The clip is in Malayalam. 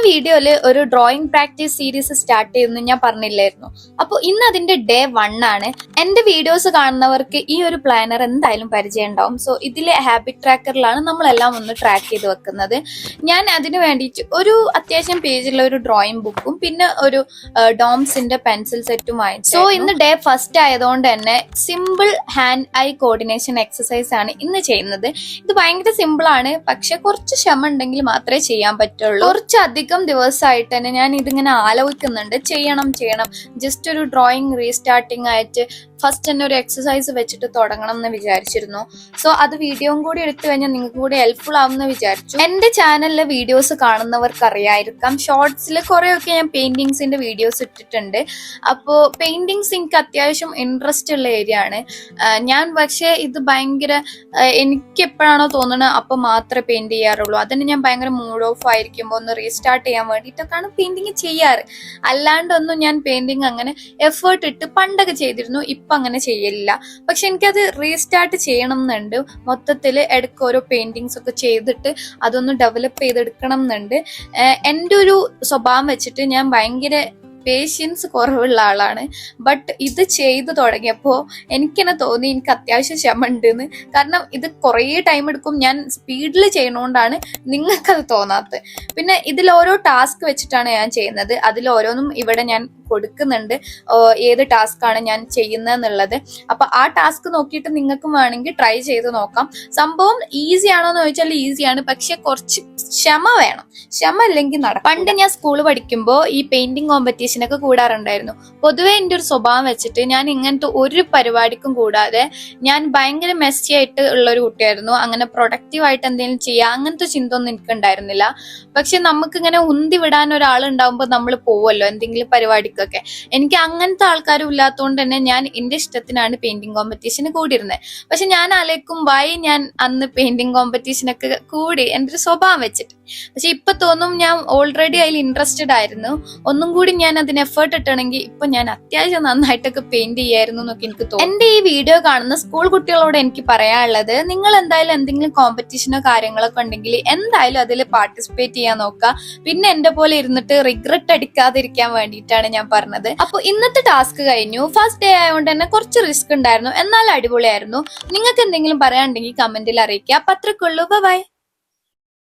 വീഡിയോയില് ഒരു ഡ്രോയിങ് പ്രാക്ടീസ് സീരീസ് സ്റ്റാർട്ട് ചെയ്യുന്നു ഞാൻ പറഞ്ഞില്ലായിരുന്നു. അപ്പോൾ ഇന്ന് അതിന്റെ ഡേ 1 ആണ്. എന്റെ വീഡിയോസ് കാണുന്നവർക്ക് ഈ ഒരു പ്ലാനർ എന്തായാലും പരിചയം ഉണ്ടാവും. സോ ഇതിലെ ഹാബിറ്റ് ട്രാക്കറിലാണ് നമ്മളെല്ലാം ഒന്ന് ട്രാക്ക് ചെയ്ത് വെക്കുന്നത്. ഞാൻ അതിന് വേണ്ടിയിട്ട് ഒരു അത്യാവശ്യം പേജുള്ള ഒരു ഡ്രോയിങ് ബുക്കും പിന്നെ ഒരു ഡോംസിന്റെ പെൻസിൽ സെറ്റും വാങ്ങിച്ചു. സോ ഇന്ന് ഡേ 1 ആയതുകൊണ്ട് തന്നെ simple hand I coordination exercise ആണ് ഇന്ന് ചെയ്യുന്നത്. ഇത് ഭയങ്കര സിമ്പിൾ ആണ്, പക്ഷെ കുറച്ച് ക്ഷമ ഉണ്ടെങ്കിൽ മാത്രമേ ചെയ്യാൻ പറ്റുള്ളൂ. കുറച്ചധികം ദിവസമായിട്ട് തന്നെ ഞാൻ ഇതിങ്ങനെ ആലോചിക്കുന്നുണ്ട്, ചെയ്യണം. ജസ്റ്റ് ഒരു ഡ്രോയിങ് റീസ്റ്റാർട്ടിങ് ആയിട്ട് ഫസ്റ്റ് തന്നെ ഒരു എക്സസൈസ് വെച്ചിട്ട് തുടങ്ങണം എന്ന് വിചാരിച്ചിരുന്നു. സോ അത് വീഡിയോയും കൂടി എടുത്തു കഴിഞ്ഞാൽ നിങ്ങൾക്ക് കൂടി ഹെൽപ്ഫുൾ ആവുമെന്ന് വിചാരിച്ചു. എന്റെ ചാനലിലെ വീഡിയോസ് കാണുന്നവർക്ക് അറിയായിരിക്കാം, ഷോർട്സിൽ കുറെയൊക്കെ ഞാൻ പെയിന്റിങ്സിന്റെ വീഡിയോസ് ഇട്ടിട്ടുണ്ട്. അപ്പോൾ പെയിന്റിങ്സ് എനിക്ക് അത്യാവശ്യം ഇൻട്രസ്റ്റ് ഉള്ള ഏരിയ ആണ്. ഞാൻ പക്ഷേ ഇത് ഭയങ്കര എനിക്ക് എപ്പോഴാണോ തോന്നുന്നത് അപ്പൊ മാത്രമേ പെയിന്റ് ചെയ്യാറുള്ളൂ. അതിന് ഞാൻ ഭയങ്കര മൂഡ് ഓഫ് ആയിരിക്കുമ്പോൾ ഒന്ന് റീസ്റ്റാർട്ട് ചെയ്യാൻ വേണ്ടിയിട്ടൊക്കെയാണ് പെയിന്റിങ് ചെയ്യാറ്. അല്ലാണ്ടൊന്നും ഞാൻ പെയിന്റിങ് അങ്ങനെ എഫേർട്ട് ഇട്ട് പണ്ടൊക്കെ ചെയ്തിരുന്നു, ഇപ്പൊ അങ്ങനെ ചെയ്യലില്ല. പക്ഷെ എനിക്കത് റീസ്റ്റാർട്ട് ചെയ്യണം എന്നുണ്ട്. മൊത്തത്തിൽ ഇടയ്ക്ക് ഓരോ പെയിന്റിങ്സ് ഒക്കെ ചെയ്തിട്ട് അതൊന്ന് ഡെവലപ്പ് ചെയ്തെടുക്കണം എന്നുണ്ട്. എൻ്റെ ഒരു സ്വഭാവം വെച്ചിട്ട് ഞാൻ ഭയങ്കര പേഷ്യൻസ് കുറവുള്ള ആളാണ്. ബട്ട് ഇത് ചെയ്തു തുടങ്ങിയപ്പോൾ എനിക്കെന്നെ തോന്നി എനിക്ക് അത്യാവശ്യം ക്ഷമ ഉണ്ടെന്ന്. കാരണം ഇത് കുറേ ടൈം എടുക്കും. ഞാൻ സ്പീഡിൽ ചെയ്യണോണ്ടാണ് നിങ്ങൾക്കത് തോന്നാത്തത്. പിന്നെ ഇതിൽ ഓരോ ടാസ്ക് വെച്ചിട്ടാണ് ഞാൻ ചെയ്യുന്നത്. അതിൽ ഓരോന്നും ഇവിടെ ഞാൻ കൊടുക്കുന്നുണ്ട്, ഏത് ടാസ്ക് ആണ് ഞാൻ ചെയ്യുന്നത് എന്നുള്ളത്. അപ്പൊ ആ ടാസ്ക് നോക്കിയിട്ട് നിങ്ങൾക്കും വേണമെങ്കിൽ ട്രൈ ചെയ്ത് നോക്കാം. സംഭവം ഈസി ആണോ എന്ന് ചോദിച്ചാൽ ഈസിയാണ്, പക്ഷെ കുറച്ച് ക്ഷമ വേണം. ക്ഷമ ഇല്ലെങ്കിൽ നടക്കും. പണ്ട് ഞാൻ സ്കൂൾ പഠിക്കുമ്പോൾ ഈ പെയിന്റിംഗ് കോമ്പറ്റീഷനൊക്കെ കൂടാറുണ്ടായിരുന്നു. പൊതുവെ എൻ്റെ ഒരു സ്വഭാവം വെച്ചിട്ട് ഞാൻ ഇങ്ങനത്തെ ഒരു പരിപാടിക്കും കൂടാതെ ഞാൻ ഭയങ്കര മെസ്സി ആയിട്ട് ഉള്ള ഒരു കുട്ടിയായിരുന്നു. അങ്ങനെ പ്രൊഡക്റ്റീവ് ആയിട്ട് എന്തെങ്കിലും ചെയ്യുക അങ്ങനത്തെ ചിന്ത ഒന്നും എനിക്ക് ഉണ്ടായിരുന്നില്ല. പക്ഷെ നമുക്കിങ്ങനെ ഉന്തി വിടാൻ ഒരാളുണ്ടാവുമ്പോൾ നമ്മൾ പോവല്ലോ എന്തെങ്കിലും പരിപാടിക്കൊക്കെ. എനിക്ക് അങ്ങനത്തെ ആൾക്കാരും ഇല്ലാത്തതുകൊണ്ട് തന്നെ ഞാൻ എന്റെ ഇഷ്ടത്തിനാണ് പെയിന്റിംഗ് കോമ്പറ്റീഷന് കൂടിയിരുന്നത്. പക്ഷെ ഞാൻ ആലോചിക്കും ഞാൻ അന്ന് പെയിന്റിംഗ് കോമ്പറ്റീഷനൊക്കെ കൂടി എൻ്റെ ഒരു സ്വഭാവം വെച്ചിട്ട്. പക്ഷെ ഇപ്പൊ തോന്നും ഞാൻ ഓൾറെഡി അതിൽ ഇൻട്രസ്റ്റഡ് ആയിരുന്നു. ഒന്നും കൂടി ഞാൻ അതിന് എഫേർട്ട് ഇട്ടണമെങ്കിൽ ഇപ്പൊ ഞാൻ അത്യാവശ്യം നന്നായിട്ടൊക്കെ പെയിന്റ് ചെയ്യായിരുന്നു എന്നൊക്കെ എനിക്ക് തോന്നുന്നു. എന്റെ ഈ വീഡിയോ കാണുന്ന സ്കൂൾ കുട്ടികളോട് എനിക്ക് പറയാനുള്ളത്, നിങ്ങൾ എന്തായാലും എന്തെങ്കിലും കോമ്പറ്റീഷനോ കാര്യങ്ങളൊക്കെ ഉണ്ടെങ്കിൽ എന്തായാലും അതിൽ പാർട്ടിസിപ്പേറ്റ് ചെയ്യാൻ നോക്കുക. പിന്നെ എന്റെ പോലെ ഇരുന്നിട്ട് റിഗ്രറ്റ് അടിക്കാതിരിക്കാൻ വേണ്ടിയിട്ടാണ് ഞാൻ പറഞ്ഞത്. അപ്പൊ ഇന്നത്തെ ടാസ്ക് കഴിഞ്ഞു. ഫസ്റ്റ് ഡേ ആയതുകൊണ്ട് തന്നെ കുറച്ച് റിസ്ക് ഉണ്ടായിരുന്നു, എന്നാൽ അടിപൊളിയായിരുന്നു. നിങ്ങൾക്ക് എന്തെങ്കിലും പറയാനുണ്ടെങ്കിൽ കമന്റിൽ അറിയിക്കുക. അപ്പൊ അത്രക്കുള്ളൂ. ബൈ.